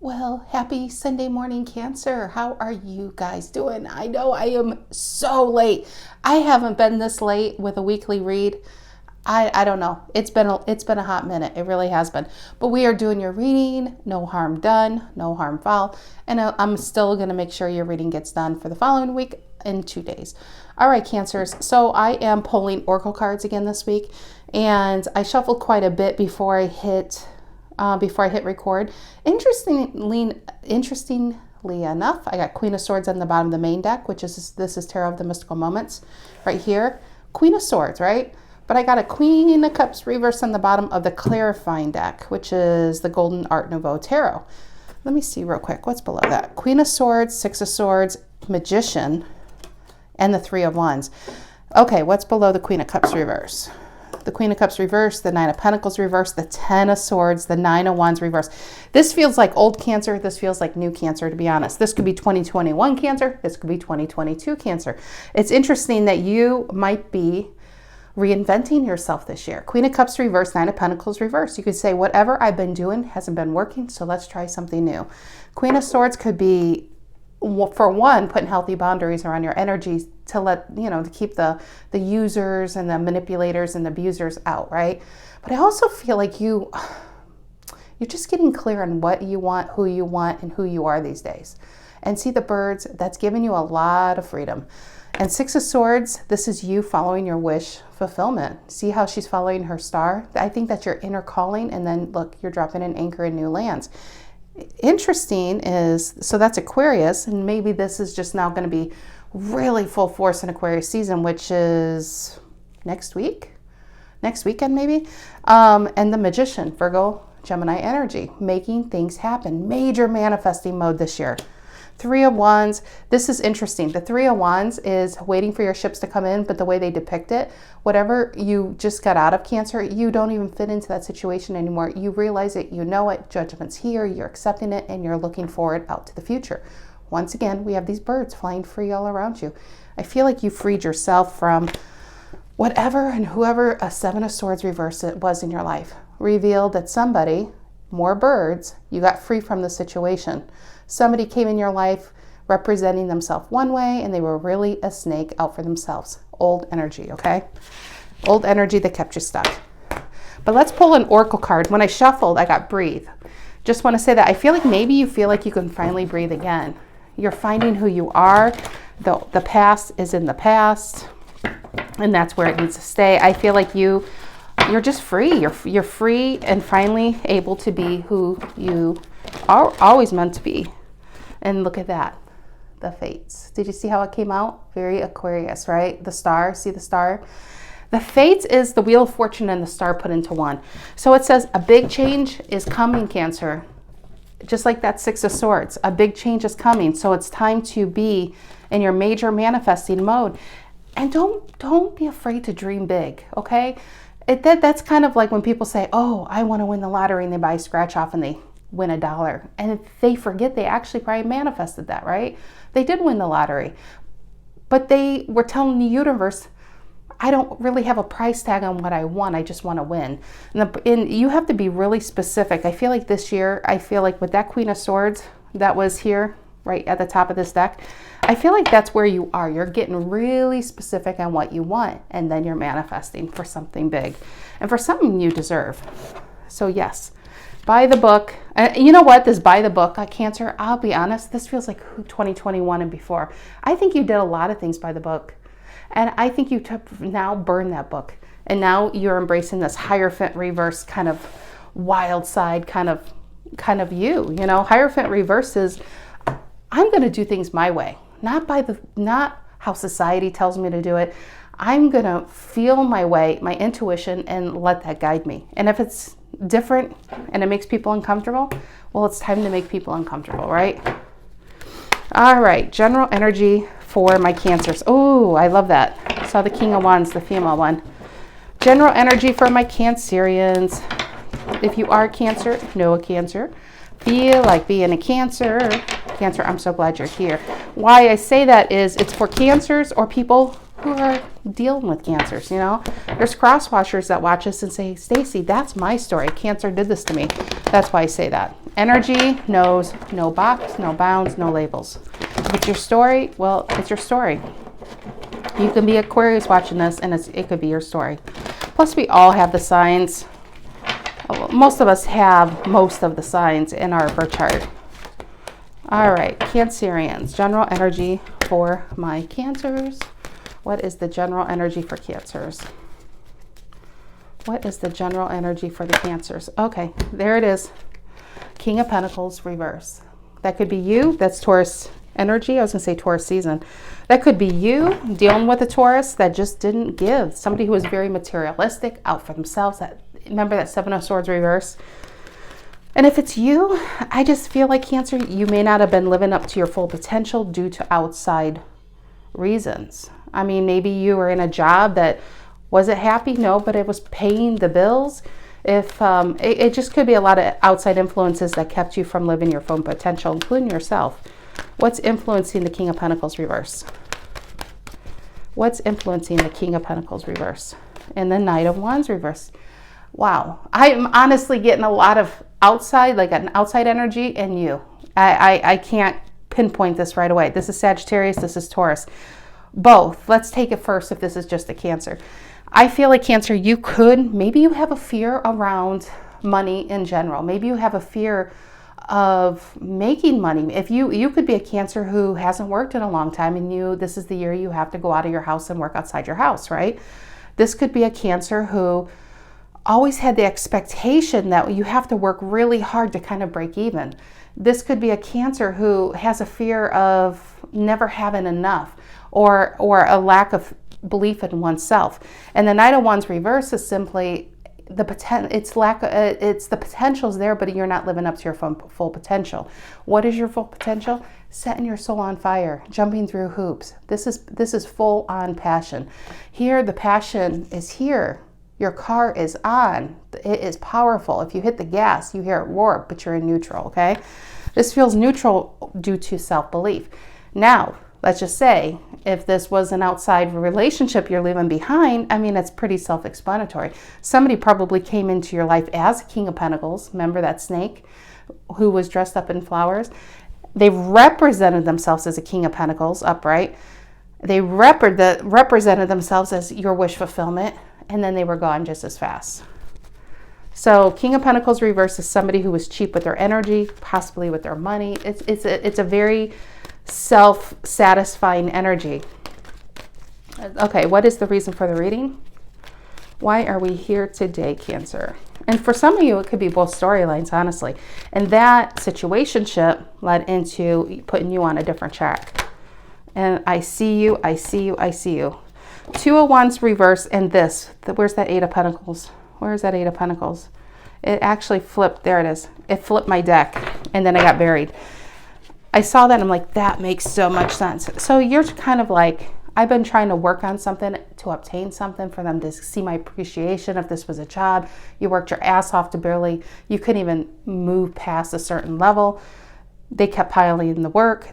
Well, happy Sunday morning, Cancer. How are you guys doing? I know I am so late. I haven't been this late with a weekly read. I don't know. It's been a hot minute. It really has been. But we are doing your reading. No harm done, no harm foul. And I'm still going to make sure your reading gets done for the following week in 2 days. All right, Cancers. So I am pulling oracle cards again this week, and I shuffled quite a bit before I hit record. Interestingly enough, I got Queen of Swords on the bottom of the main deck, this is Tarot of the Mystical Moments right here. Queen of Swords, right? But I got a Queen of Cups reverse on the bottom of the Clarifying deck, which is the Golden Art Nouveau Tarot. Let me see real quick. What's below that? Queen of Swords, Six of Swords, Magician, and the Three of Wands. Okay, what's below the Queen of Cups reverse? The Queen of Cups reverse, the Nine of Pentacles reverse, the Ten of Swords, the Nine of Wands reverse. This feels like old Cancer. This feels like new Cancer, to be honest. This could be 2021 Cancer. This could be 2022 Cancer. It's interesting that you might be reinventing yourself this year. Queen of Cups reverse, Nine of Pentacles reverse. You could say, whatever I've been doing hasn't been working, so let's try something new. Queen of Swords could be, for one, putting healthy boundaries around your energies to to keep the users and the manipulators and the abusers out, right? But I also feel like you're just getting clear on what you want, and who you are these days. And see the birds, that's giving you a lot of freedom. And Six of Swords, this is you following your wish fulfillment. See how she's following her star? I think that's your inner calling, and then look, you're dropping an anchor in new lands. Interesting is, so that's Aquarius, and maybe this is just now going to be really full force in Aquarius season, which is next weekend maybe. And the Magician, Virgo, Gemini energy, making things happen. Major manifesting mode this year. Three of Wands, this is interesting. The Three of Wands is waiting for your ships to come in, but the way they depict it, whatever you just got out of, Cancer, you don't even fit into that situation anymore. You realize it, you know it, judgment's here, you're accepting it, and you're looking forward out to the future. Once again, we have these birds flying free all around you. I feel like you freed yourself from whatever and whoever a Seven of Swords reverse it was in your life. Revealed that somebody, more birds, you got free from the situation. Somebody came in your life representing themselves one way, and they were really a snake out for themselves. Old energy, okay? Old energy that kept you stuck. But let's pull an oracle card. When I shuffled, I got breathe. Just want to say that I feel like maybe you feel like you can finally breathe again. You're finding who you are. The past is in the past, and that's where it needs to stay. I feel like you're just free. You're free and finally able to be who you are always meant to be. And look at that, the Fates. Did you see how it came out? Very Aquarius, right? The star, see the star? The Fates is the Wheel of Fortune and the star put into one. So it says a big change is coming, Cancer. Just like that Six of Swords, a big change is coming. So it's time to be in your major manifesting mode. And don't be afraid to dream big, okay? That's kind of like when people say, oh, I want to win the lottery, and they buy a scratch off and they win $1. And they forget they actually probably manifested that, right? They did win the lottery. But they were telling the universe, I don't really have a price tag on what I want. I just want to win. And you have to be really specific. I feel like this year, with that Queen of Swords that was here right at the top of this deck, I feel like that's where you are. You're getting really specific on what you want, and then you're manifesting for something big and for something you deserve. So yes, buy the book. You know what? This buy the book, Cancer, I'll be honest, this feels like 2021 and before. I think you did a lot of things by the book. And I think you now burn that book. And now you're embracing this Hierophant reverse kind of wild side kind of you. You know, Hierophant reverse is, I'm going to do things my way. Not how society tells me to do it. I'm going to feel my way, my intuition, and let that guide me. And if it's different and it makes people uncomfortable, well, it's time to make people uncomfortable, right? All right, general energy for my Cancers. Oh, I love that. Saw the King of Wands, the female one. General energy for my Cancerians. If you are a Cancer, know a Cancer. Feel like being a Cancer. Cancer, I'm so glad you're here. Why I say that is it's for Cancers or people who are dealing with Cancers, you know. There's crosswatchers that watch us and say, Stacy, that's my story. Cancer did this to me. That's why I say that. Energy knows no box, no bounds, no labels. If it's your story, well, it's your story. You can be Aquarius watching this, and it could be your story. Plus, we all have the signs. Most of us have most of the signs in our birth chart. All right, Cancerians, general energy for my Cancers. What is the general energy for Cancers? What is the general energy for the Cancers? Okay, there it is. King of Pentacles reverse. That could be you. That's Taurus energy. I was going to say Taurus season. That could be you dealing with a Taurus that just didn't give. Somebody who was very materialistic, out for themselves. Remember that Seven of Swords reverse? And if it's you, I just feel like Cancer, you may not have been living up to your full potential due to outside reasons. I mean, maybe you were in a job that wasn't happy, no, but it was paying the bills. If it just could be a lot of outside influences that kept you from living your full potential, including yourself. What's influencing the King of Pentacles reverse? What's influencing the King of Pentacles reverse? And the Knight of Wands reverse. Wow, I'm honestly getting a lot of outside, like an outside energy in you. I can't pinpoint this right away. This is Sagittarius, this is Taurus. Both. Let's take it first if this is just a Cancer. I feel like Cancer, maybe you have a fear around money in general. Maybe you have a fear of making money. If you could be a Cancer who hasn't worked in a long time, and this is the year you have to go out of your house and work outside your house, right? This could be a Cancer who always had the expectation that you have to work really hard to kind of break even. This could be a Cancer who has a fear of never having enough, or a lack of belief in oneself. And the Knight of Wands reverse is simply the the potential's there, but you're not living up to your full potential. What is your full potential? Setting your soul on fire, jumping through hoops. This is full on passion. Here, the passion is here. Your car is on. It is powerful. If you hit the gas, you hear it roar, but you're in neutral, okay? This feels neutral due to self-belief. Now, let's just say, if this was an outside relationship you're leaving behind, I mean, it's pretty self-explanatory. Somebody probably came into your life as King of Pentacles. Remember that snake who was dressed up in flowers? They represented themselves as a King of Pentacles, upright. They represented themselves as your wish fulfillment, and then they were gone just as fast. So King of Pentacles reverse is somebody who was cheap with their energy, possibly with their money. It's a very self-satisfying energy. Okay, what is the reason for the reading? Why are we here today, Cancer? And for some of you, it could be both storylines, honestly. And that situationship led into putting you on a different track. And I see you, I see you, I see you. Two of Wands reverse, and where's that Eight of Pentacles? Where's that Eight of Pentacles? It actually flipped. There it is. It flipped my deck, and then I got buried. I saw that, and I'm like, that makes so much sense. So you're kind of like, I've been trying to work on something to obtain something for them to see my appreciation. If this was a job, you worked your ass off to you couldn't even move past a certain level. They kept piling in the work.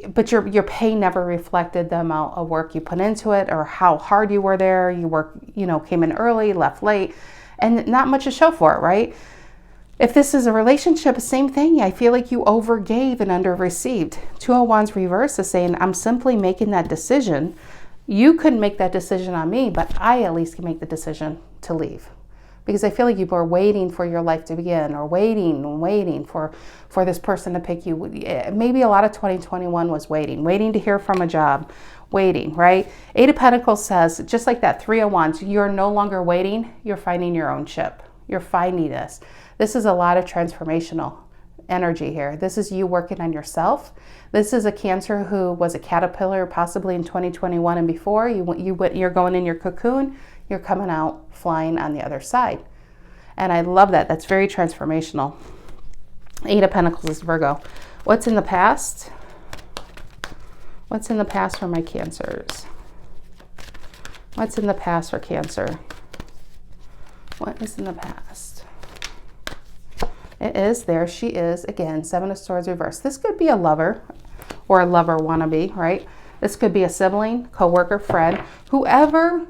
But your pay never reflected the amount of work you put into it or how hard you were there. You came in early, left late, and not much to show for it, right? If this is a relationship, same thing. I feel like you overgave and under-received. Two of Wands reverse is saying, I'm simply making that decision. You couldn't make that decision on me, but I at least can make the decision to leave. Because I feel like you were waiting for your life to begin, or waiting for this person to pick you. Maybe a lot of 2021 was waiting to hear from a job, waiting, right? Eight of Pentacles says, just like that Three of Wands, you're no longer waiting, you're finding your own ship. You're finding this. This is a lot of transformational energy here. This is you working on yourself. This is a Cancer who was a caterpillar possibly in 2021 and before. You're going in your cocoon. You're coming out flying on the other side. And I love that. That's very transformational. Eight of Pentacles is Virgo. What's in the past? What's in the past for my Cancers? What's in the past for Cancer? What is in the past? It is, there she is, again, Seven of Swords reverse. This could be a lover or a lover wannabe, right? This could be a sibling, coworker, friend, whoever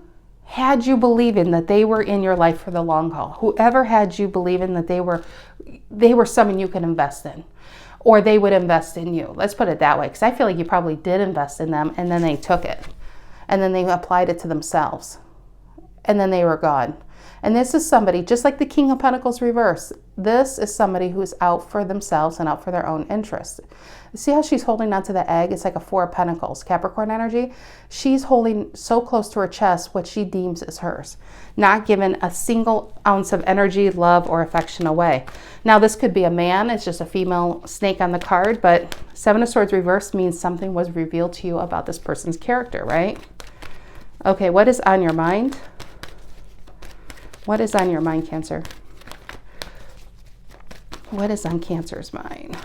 had you believing that they were in your life for the long haul, whoever had you believing that they were they were someone you could invest in, or they would invest in you. Let's put it that way, because I feel like you probably did invest in them, and then they took it, and then they applied it to themselves, and then they were gone. And this is somebody, just like the King of Pentacles reverse, this is somebody who's out for themselves and out for their own interest. See how she's holding onto the egg? It's like a Four of Pentacles, Capricorn energy. She's holding so close to her chest what she deems is hers, not giving a single ounce of energy, love, or affection away. Now, this could be a man. It's just a female snake on the card, but Seven of Swords reverse means something was revealed to you about this person's character, right? Okay, what is on your mind? What is on your mind, Cancer? What is on Cancer's mind?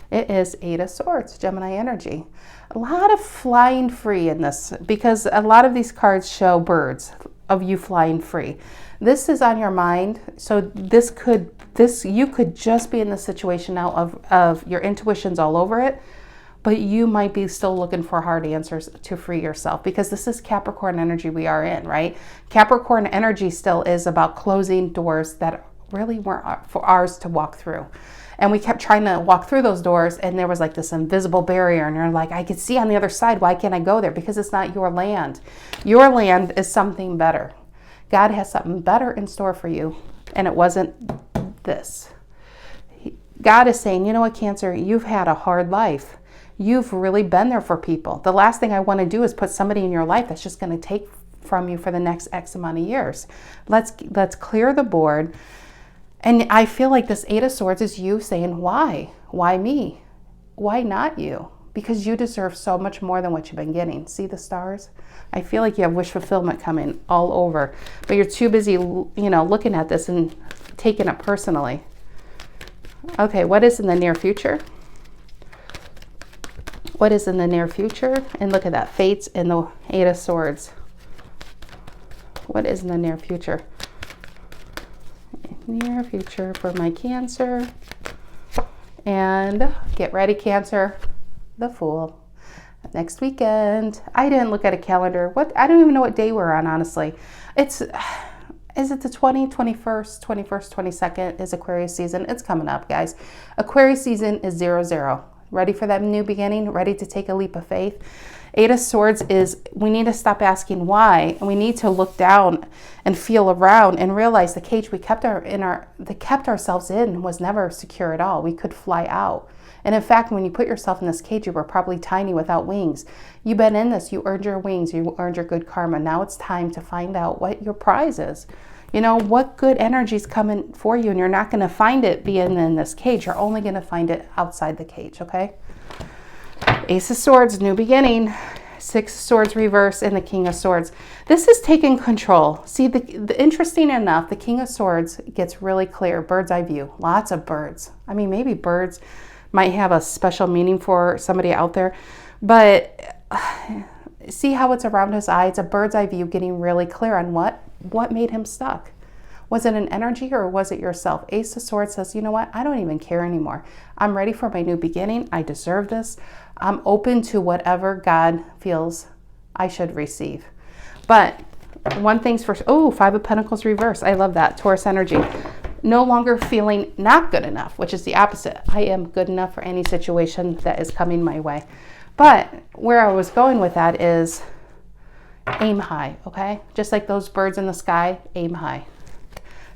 It is Eight of Swords, Gemini energy. A lot of flying free in this, because a lot of these cards show birds of you flying free. This is on your mind. So you could just be in the situation now of your intuition's all over it, but you might be still looking for hard answers to free yourself, because this is Capricorn energy we are in, right? Capricorn energy still is about closing doors that really weren't for ours to walk through. And we kept trying to walk through those doors, and there was like this invisible barrier, and you're like, I could see on the other side. Why can't I go there? Because it's not your land. Your land is something better. God has something better in store for you, and it wasn't this. God is saying, you know what, Cancer, you've had a hard life. You've really been there for people. The last thing I want to do is put somebody in your life that's just going to take from you for the next X amount of years. Let's clear the board. And I feel like this Eight of Swords is you saying, why? Why me? Why not you? Because you deserve so much more than what you've been getting. See the stars? I feel like you have wish fulfillment coming all over, but you're too busy, looking at this and taking it personally. Okay, what is in the near future? What is in the near future? And look at that, Fates and the Eight of Swords. What is in the near future? Near future for my Cancer. And get ready, Cancer, the Fool. Next weekend. I didn't look at a calendar. I don't even know what day we're on, honestly. Is it the 21st, 22nd is Aquarius season? It's coming up, guys. Aquarius season is 00. Ready for that new beginning? Ready to take a leap of faith? Eight of Swords is, we need to stop asking why, and we need to look down and feel around and realize the cage we kept ourselves in was never secure at all. We could fly out. And in fact, when you put yourself in this cage, you were probably tiny without wings. You've been in this, you earned your wings, you earned your good karma. Now it's time to find out what your prize is. What good energy is coming for you, and you're not going to find it being in this cage. You're only going to find it outside the cage, okay? Ace of Swords, new beginning. Six of Swords reverse, and the King of Swords. This is taking control. See, the interesting enough, the King of Swords gets really clear. Bird's eye view. Lots of birds. I mean, maybe birds might have a special meaning for somebody out there, but see how it's around his eye? It's a bird's eye view, getting really clear on what made him stuck. Was it an energy, or was it yourself? Ace of Swords says, you know what? I don't even care anymore. I'm ready for my new beginning. I deserve this. I'm open to whatever God feels I should receive. But one thing's for, Five of Pentacles reverse. I love that. Taurus energy. No longer feeling not good enough, which is the opposite. I am good enough for any situation that is coming my way. But where I was going with that is aim high, okay? Just like those birds in the sky, aim high.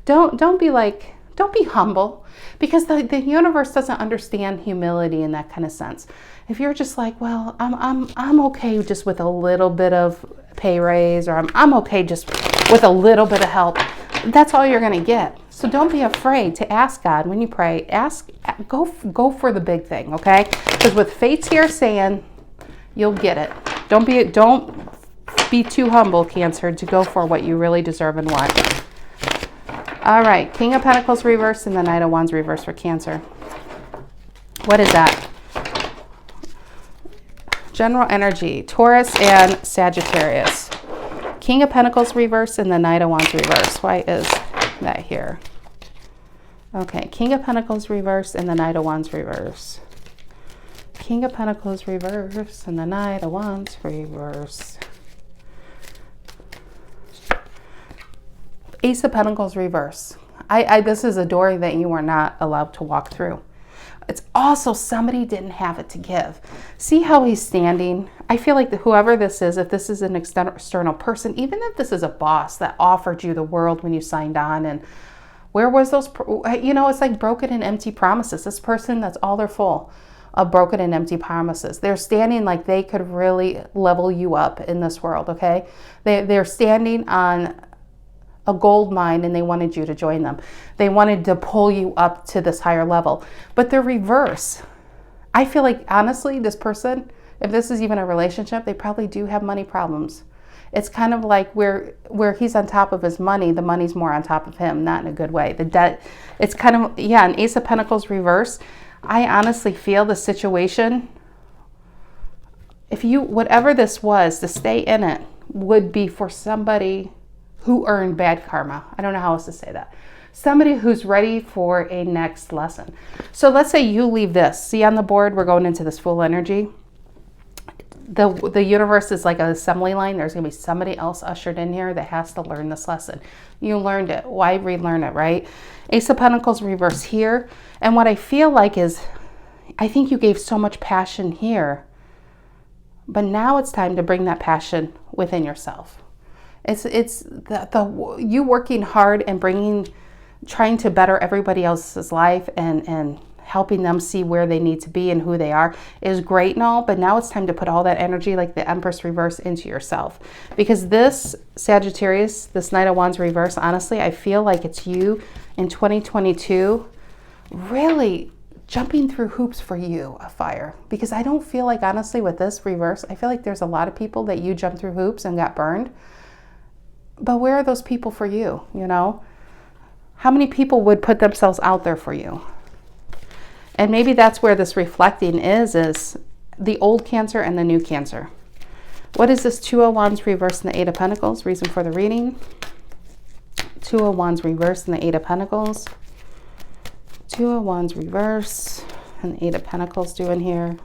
Don't be humble, because the universe doesn't understand humility in that kind of sense. If you're just like, well, I'm okay just with a little bit of pay raise, or I'm okay just with a little bit of help, that's all you're going to get. So don't be afraid to ask God when you pray. Go for the big thing, okay? Because with Fates here saying you'll get it. Don't be too humble, Cancer, to go for what you really deserve and want. All right, King of Pentacles reverse and the Knight of Wands reverse for Cancer. What is that? General energy, Taurus and Sagittarius. King of Pentacles reverse and the Knight of Wands reverse. Why is that here? Okay, King of Pentacles reverse and the Knight of Wands reverse. King of Pentacles reverse and the Knight of Wands reverse. Ace of Pentacles reverse. This is a door that you are not allowed to walk through. It's also somebody didn't have it to give. See how he's standing? I feel like whoever this is, if this is an external person, even if this is a boss that offered you the world when you signed on, and where was those, it's like broken and empty promises. This person, that's all they're full of, broken and empty promises. They're standing like they could really level you up in this world, okay? They're standing on a gold mine and they wanted you to join them. They wanted to pull you up to this higher level. But the reverse, I feel like, honestly, this person, if this is even a relationship, they probably do have money problems. It's kind of like where he's on top of his money, the money's more on top of him, not in a good way. The debt, it's kind of, an Ace of Pentacles reverse. I honestly feel the situation, whatever this was, to stay in it would be for somebody who earned bad karma. I don't know how else to say that. Somebody who's ready for a next lesson. So let's say you leave this. See on the board, we're going into this full energy. The universe is like an assembly line. There's going to be somebody else ushered in here that has to learn this lesson. You learned it. Why relearn it, right? Ace of Pentacles reverse here. And what I feel like is, I think you gave so much passion here, but now it's time to bring that passion within yourself. It's you working hard and trying to better everybody else's life and helping them see where they need to be and who they are is great and all, but now it's time to put all that energy, like the Empress reverse, into yourself. Because this Sagittarius, this Knight of Wands reverse, honestly, I feel like it's you in 2022 really jumping through hoops for you, a fire. Because I don't feel like, honestly, with this reverse, I feel like there's a lot of people that you jumped through hoops and got burned. But where are those people for you, How many people would put themselves out there for you? And maybe that's where this reflecting is the old Cancer and the new Cancer. What is this Two of Wands reverse and the Eight of Pentacles? Reason for the reading. Two of Wands reverse and the Eight of Pentacles. Two of Wands reverse and the Eight of Pentacles doing here.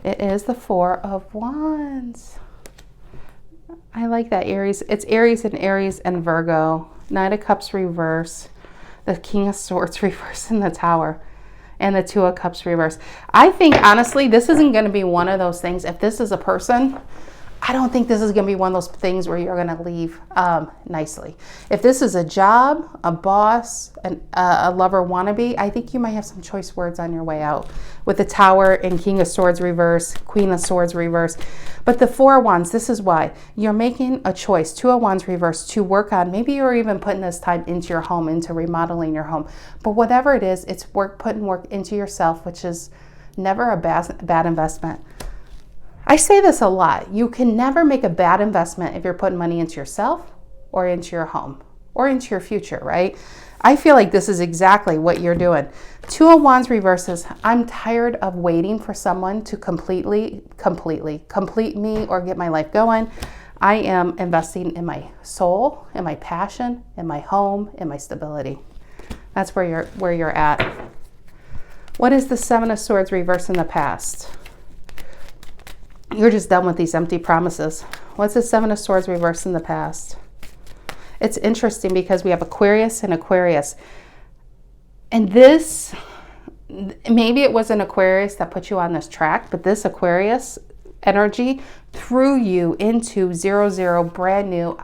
It is the Four of Wands. I like that, Aries. It's Aries and Virgo. Knight of Cups reverse. The King of Swords reverse in the Tower. And the Two of Cups reverse. I think, honestly, this isn't going to be one of those things. If this is a person, I don't think this is going to be one of those things where you're going to leave nicely. If this is a job, a boss, a lover wannabe, I think you might have some choice words on your way out. With the Tower and King of Swords reverse, Queen of Swords reverse. But the Four of Wands, this is why. You're making a choice, Two of Wands reverse, to work on. Maybe you're even putting this time into your home, into remodeling your home. But whatever it is, it's putting work into yourself, which is never a bad investment. I say this a lot. You can never make a bad investment if you're putting money into yourself or into your home or into your future, right? I feel like this is exactly what you're doing. Two of Wands reverses. I'm tired of waiting for someone to complete me or get my life going. I am investing in my soul, in my passion, in my home, in my stability. That's where you're at. What is the Seven of Swords reverse in the past? You're just done with these empty promises. What's the Seven of Swords reverse in the past? It's interesting because we have Aquarius and Aquarius. And this, maybe it was an Aquarius that put you on this track, but this Aquarius energy threw you into 0-0, brand new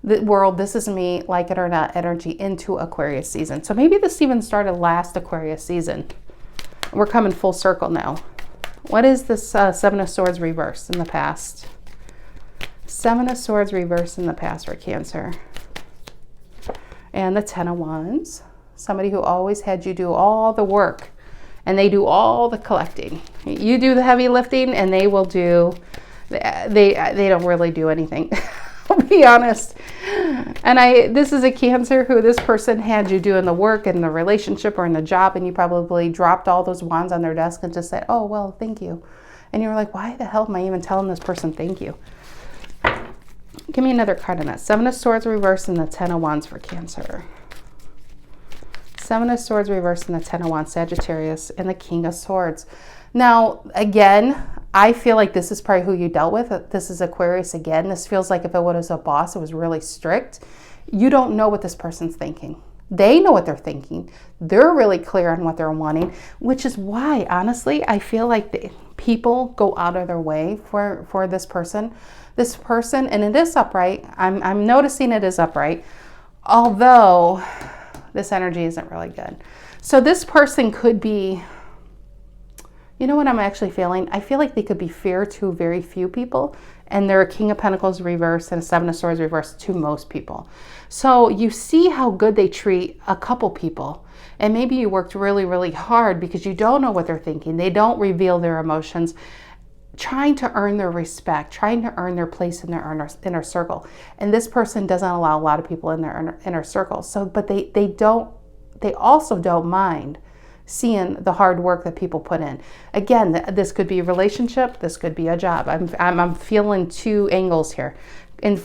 the world, this is me, like it or not, energy into Aquarius season. So maybe this even started last Aquarius season. We're coming full circle now. What is this Seven of Swords reverse in the past? Seven of Swords reverse in the past for Cancer. And the Ten of Wands. Somebody who always had you do all the work and they do all the collecting. You do the heavy lifting and they will do, they don't really do anything. I'll be honest. And this is a Cancer who this person had you doing the work in the relationship or in the job, and you probably dropped all those wands on their desk and just said, oh, well, thank you. And you were like, why the hell am I even telling this person thank you? Give me another card on that. Seven of Swords reverse and the Ten of Wands for Cancer. Seven of Swords reverse and the Ten of Wands, Sagittarius, and the King of Swords. Now, again, I feel like this is probably who you dealt with. This is Aquarius again. This feels like if it was a boss, it was really strict. You don't know what this person's thinking. They know what they're thinking. They're really clear on what they're wanting, which is why, honestly, I feel like people go out of their way for this person. This person, and it is upright. I'm noticing it is upright, although this energy isn't really good. So this person could be, you know what I'm actually feeling? I feel like they could be fair to very few people, and they're a King of Pentacles reverse and a Seven of Swords reverse to most people. So you see how good they treat a couple people. And maybe you worked really, really hard because you don't know what they're thinking. They don't reveal their emotions, trying to earn their respect, trying to earn their place in their inner circle. And this person doesn't allow a lot of people in their inner circle. So, but they also don't mind seeing the hard work that people put in. Again, this could be a relationship. This could be a job. I'm feeling two angles here. In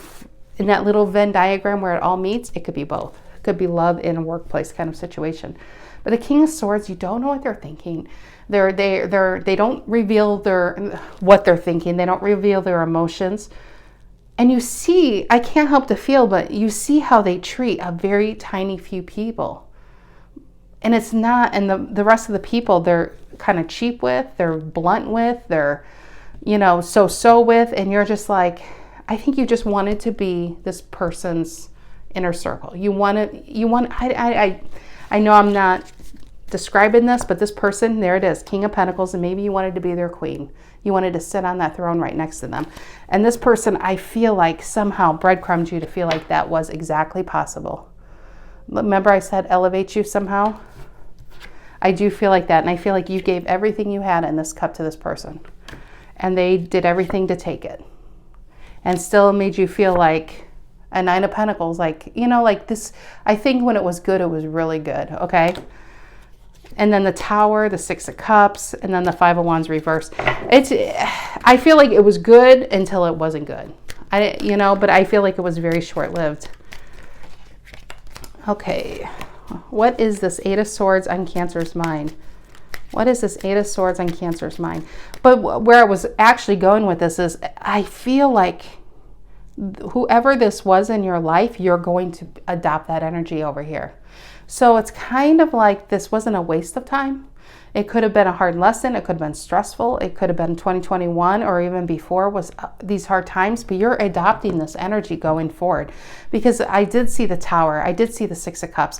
that little Venn diagram where it all meets, it could be both. It could be love in a workplace kind of situation. But the King of Swords, you don't know what they're thinking. They don't reveal what they're thinking. They don't reveal their emotions. And you see, I can't help to feel, but you see how they treat a very tiny few people. And it's not, and the rest of the people, they're kind of cheap with, they're blunt with, they're, so with, and you're just like, I think you just wanted to be this person's inner circle. I know I'm not describing this, but this person, there it is, King of Pentacles, and maybe you wanted to be their queen. You wanted to sit on that throne right next to them. And this person, I feel like somehow breadcrumbed you to feel like that was exactly possible. Remember I said elevate you somehow? I do feel like that, and I feel like you gave everything you had in this cup to this person, and they did everything to take it, and still made you feel like a Nine of Pentacles, like this. I think when it was good, it was really good, okay? And then the Tower, the Six of Cups, and then the Five of Wands reversed. I feel like it was good until it wasn't good. But I feel like it was very short-lived. Okay. What is this Eight of Swords on Cancer's mind? What is this Eight of Swords on Cancer's mind? But where I was actually going with this is I feel like whoever this was in your life, you're going to adopt that energy over here. So it's kind of like this wasn't a waste of time. It could have been a hard lesson. It could have been stressful. It could have been 2021 or even before was these hard times, but you're adopting this energy going forward, because I did see the Tower. I did see the Six of Cups.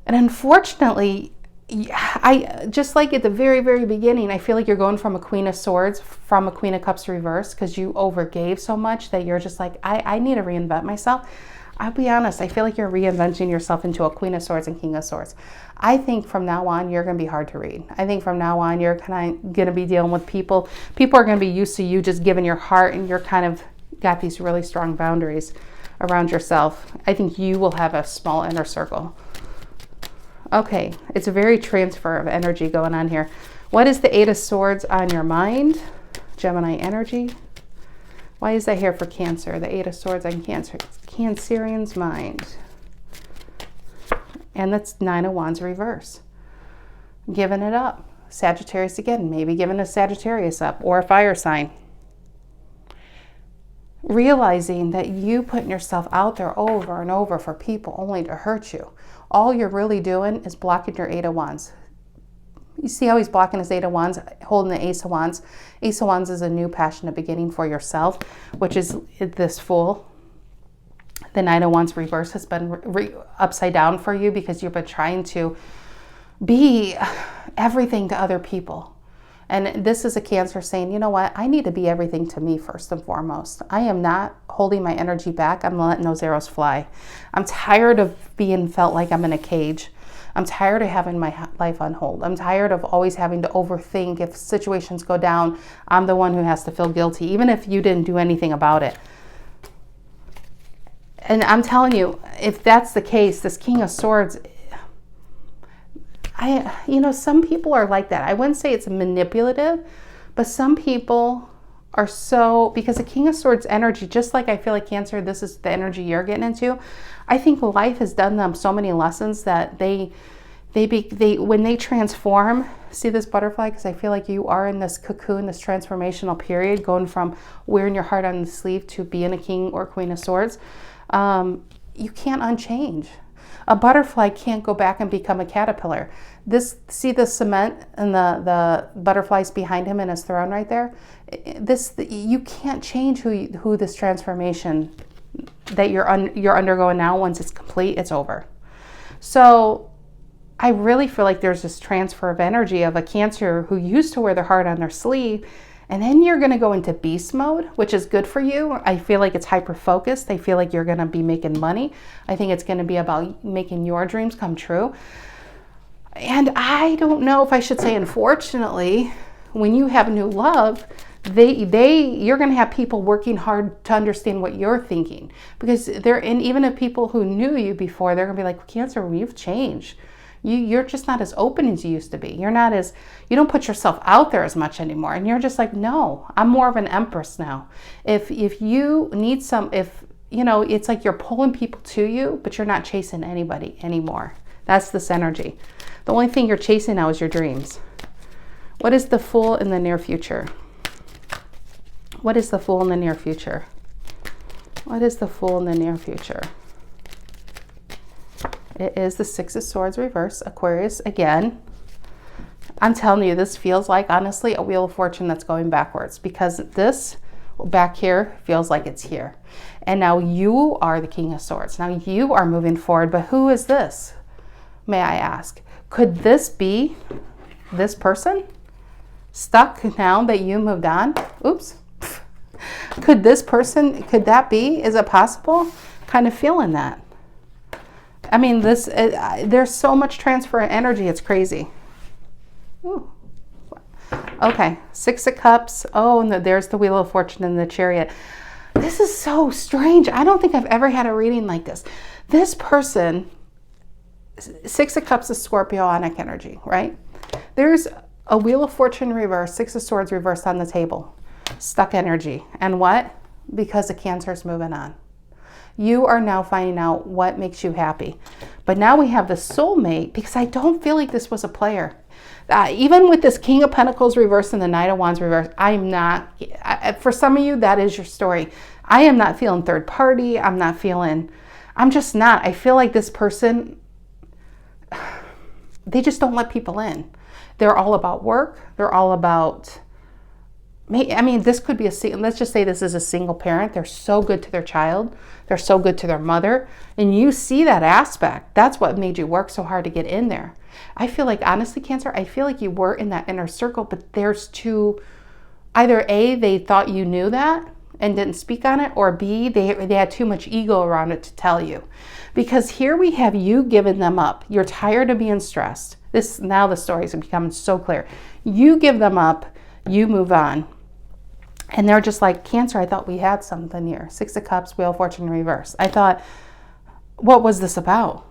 And unfortunately, I just like at the very, very beginning, I feel like you're going from a Queen of Swords, from a Queen of Cups reverse, because you overgave so much that you're just like, I need to reinvent myself. I'll be honest, I feel like you're reinventing yourself into a Queen of Swords and King of Swords. I think from now on, you're going to be hard to read. I think from now on, you're kind of going to be dealing with people. People are going to be used to you just giving your heart, and you're kind of got these really strong boundaries around yourself. I think you will have a small inner circle. Okay, it's a very transfer of energy going on here. What is the Eight of Swords on your mind? Gemini energy. Why is that here for Cancer? The Eight of Swords on Cancer. Cancerian's mind. And that's Nine of Wands reverse. Giving it up. Sagittarius again. Maybe giving a Sagittarius up or a fire sign. Realizing that you putting yourself out there over and over for people only to hurt you. All you're really doing is blocking your Eight of Wands. You see how he's blocking his Eight of Wands, holding the Ace of Wands. Ace of Wands is a new passionate beginning for yourself, which is this Fool. The Nine of Wands reverse has been upside down for you because you've been trying to be everything to other people. And this is a Cancer saying, you know what? I need to be everything to me first and foremost. I am not holding my energy back. I'm letting those arrows fly. I'm tired of being felt like I'm in a cage. I'm tired of having my life on hold. I'm tired of always having to overthink. If situations go down, I'm the one who has to feel guilty, even if you didn't do anything about it. And I'm telling you, if that's the case, this King of Swords, some people are like that. I wouldn't say it's manipulative, but some people are so, because the King of Swords energy, just like I feel like Cancer, this is the energy you're getting into. I think life has done them so many lessons that they when they transform, see this butterfly, because I feel like you are in this cocoon, this transformational period, going from wearing your heart on the sleeve to being a King or Queen of Swords. you can't unchange. A butterfly can't go back and become a caterpillar. See the cement and the butterflies behind him in his throne right there? You can't change who this transformation that you're undergoing now. Once it's complete, it's over. So I really feel like there's this transfer of energy of a Cancer who used to wear their heart on their sleeve, and then you're going to go into beast mode, which is good for you. I feel like it's hyper-focused. I feel like you're going to be making money. I think it's going to be about making your dreams come true. And I don't know if I should say, unfortunately, when you have new love, you're going to have people working hard to understand what you're thinking. Because even if people who knew you before, they're going to be like, Cancer, you've changed. You're just not as open as you used to be. You don't put yourself out there as much anymore. And you're just like, no, I'm more of an empress now. If you need it's like you're pulling people to you, but you're not chasing anybody anymore. That's this energy. The only thing you're chasing now is your dreams. What is the Fool in the near future? What is the Fool in the near future? What is the Fool in the near future? It is the Six of Swords reverse, Aquarius again. I'm telling you, this feels like, honestly, a Wheel of Fortune that's going backwards, because this back here feels like it's here. And now you are the King of Swords. Now you are moving forward, but who is this? May I ask? Could this be this person stuck now that you moved on? Oops. Could that be? Is it possible? Kind of feeling that. I mean, there's so much transfer of energy, it's crazy. Ooh. Okay, Six of Cups. Oh, and there's the Wheel of Fortune and the Chariot. This is so strange. I don't think I've ever had a reading like this. This person, Six of Cups is Scorpionic energy, right? There's a Wheel of Fortune reverse, Six of Swords reversed on the table. Stuck energy. And what? Because the Cancer is moving on. You are now finding out what makes you happy. But now we have the soulmate, because I don't feel like this was a player. Even with this King of Pentacles reversed and the Knight of Wands reversed, for some of you, that is your story. I am not feeling third party. I'm just not. I feel like this person, they just don't let people in. They're all about work. They're all about, this could be let's just say this is a single parent. They're so good to their child. They're so good to their mother. And you see that aspect. That's what made you work so hard to get in there. I feel like, honestly, Cancer, I feel like you were in that inner circle, but there's either A, they thought you knew that and didn't speak on it, or B, they had too much ego around it to tell you. Because here we have you giving them up. You're tired of being stressed. Now the stories are becoming so clear. You give them up, you move on. And they're just like, Cancer, I thought we had something here. Six of Cups, Wheel of Fortune reverse. I thought, what was this about?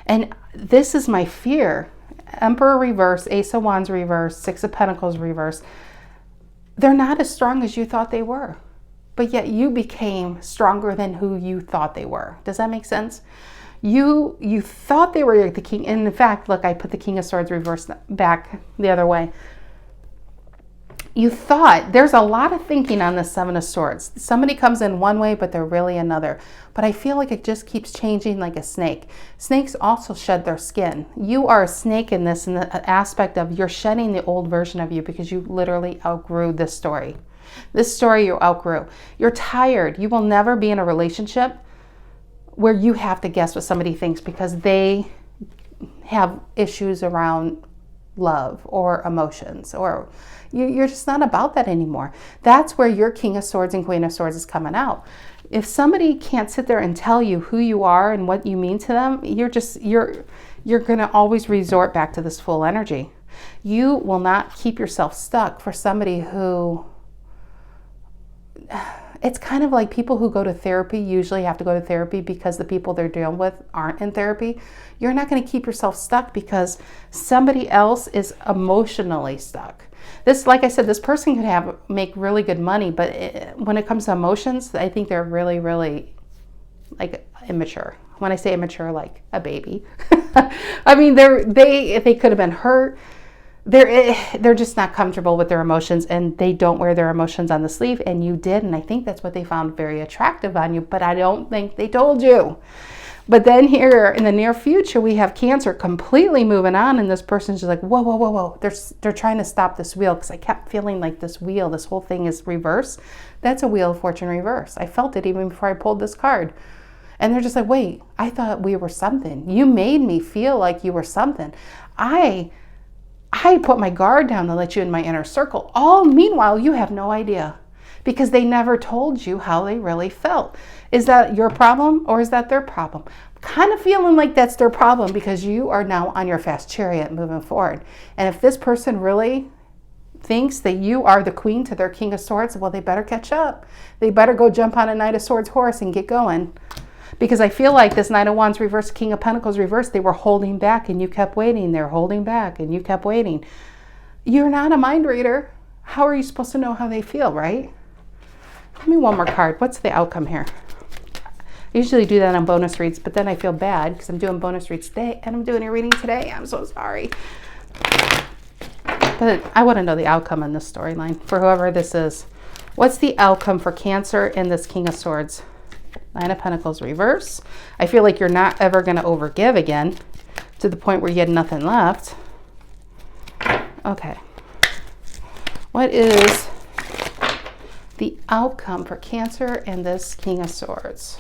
And this is my fear. Emperor reverse, Ace of Wands reverse, Six of Pentacles reverse. They're not as strong as you thought they were. But yet you became stronger than who you thought they were. Does that make sense? You thought they were the king. And in fact, look, I put the King of Swords reversed back the other way. You thought, there's a lot of thinking on the Seven of Swords. Somebody comes in one way, but they're really another. But I feel like it just keeps changing like a snake. Snakes also shed their skin. You are a snake in this, in the aspect of you're shedding the old version of you because you literally outgrew this story. This story you outgrew. You're tired. You will never be in a relationship where you have to guess what somebody thinks because they have issues around love or emotions, or you're just not about that anymore. That's where your King of Swords and Queen of Swords is coming out. If somebody can't sit there and tell you who you are and what you mean to them, you're going to always resort back to this full energy. You will not keep yourself stuck for somebody who, it's kind of like people who go to therapy usually have to go to therapy because the people they're dealing with aren't in therapy. You're not going to keep yourself stuck because somebody else is emotionally stuck. This, like I said, this person could make really good money, but when it comes to emotions, I think they're really, really like immature. When I say immature, like a baby. I mean, they could have been hurt. they're just not comfortable with their emotions, and they don't wear their emotions on the sleeve, and you did, and I think that's what they found very attractive on you, but I don't think they told you. But then here in the near future, we have Cancer completely moving on, and this person's just like, whoa, whoa, whoa, whoa. They're trying to stop this wheel, because I kept feeling like this wheel, this whole thing is reverse. That's a Wheel of Fortune reverse. I felt it even before I pulled this card. And they're just like, wait, I thought we were something. You made me feel like you were something. I put my guard down to let you in my inner circle. All meanwhile, you have no idea, because they never told you how they really felt. Is that your problem, or is that their problem? I'm kind of feeling like that's their problem, because you are now on your fast chariot moving forward. And if this person really thinks that you are the queen to their King of Swords, well, they better catch up. They better go jump on a Knight of Swords horse and get going. Because I feel like this Knight of Wands reverse, King of Pentacles reverse, they were holding back and you kept waiting. They're holding back and you kept waiting. You're not a mind reader. How are you supposed to know how they feel, right? Give me one more card. What's the outcome here? I usually do that on bonus reads, but then I feel bad because I'm doing bonus reads today and I'm doing a reading today. I'm so sorry. But I want to know the outcome in this storyline for whoever this is. What's the outcome for Cancer in this King of Swords? Nine of Pentacles reverse. I feel like you're not ever going to overgive again to the point where you had nothing left. Okay. What is the outcome for Cancer and this King of Swords?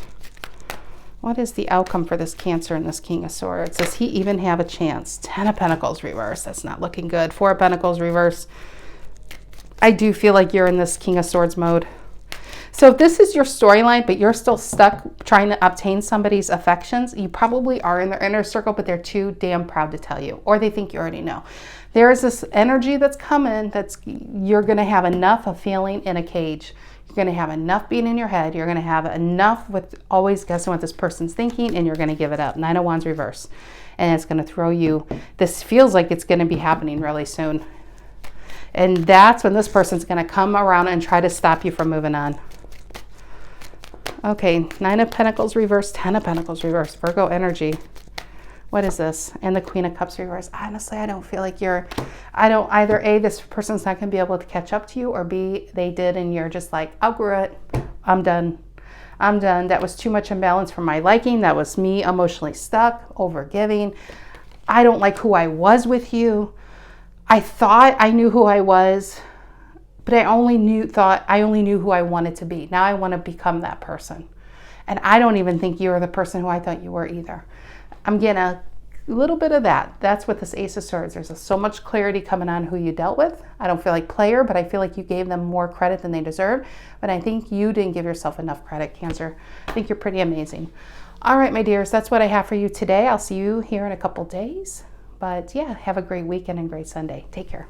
What is the outcome for this Cancer and this King of Swords? Does he even have a chance? 10 of Pentacles reverse. That's not looking good. 4 of Pentacles reverse. I do feel like you're in this King of Swords mode. So if this is your storyline, but you're still stuck trying to obtain somebody's affections, you probably are in their inner circle, but they're too damn proud to tell you, or they think you already know. There is this energy that's coming you're going to have enough of feeling in a cage. You're going to have enough being in your head. You're going to have enough with always guessing what this person's thinking, and you're going to give it up. 9 of Wands reverse. And it's going to throw you. This feels like it's going to be happening really soon. And that's when this person's going to come around and try to stop you from moving on. Okay, 9 of Pentacles reverse, 10 of Pentacles reverse, Virgo energy. What is this? And the Queen of Cups reverse. Honestly, I don't feel like either A, this person's not going to be able to catch up to you, or B, they did and you're just like, outgrew it. I'm done. I'm done. That was too much imbalance for my liking. That was me emotionally stuck, over giving. I don't like who I was with you. I thought I knew who I was, but I only knew who I wanted to be. Now I want to become that person. And I don't even think you are the person who I thought you were either. I'm getting a little bit of that. That's what this Ace of Swords. There's so much clarity coming on who you dealt with. I don't feel like player, but I feel like you gave them more credit than they deserved. But I think you didn't give yourself enough credit, Cancer. I think you're pretty amazing. All right, my dears, that's what I have for you today. I'll see you here in a couple days. But yeah, have a great weekend and great Sunday. Take care.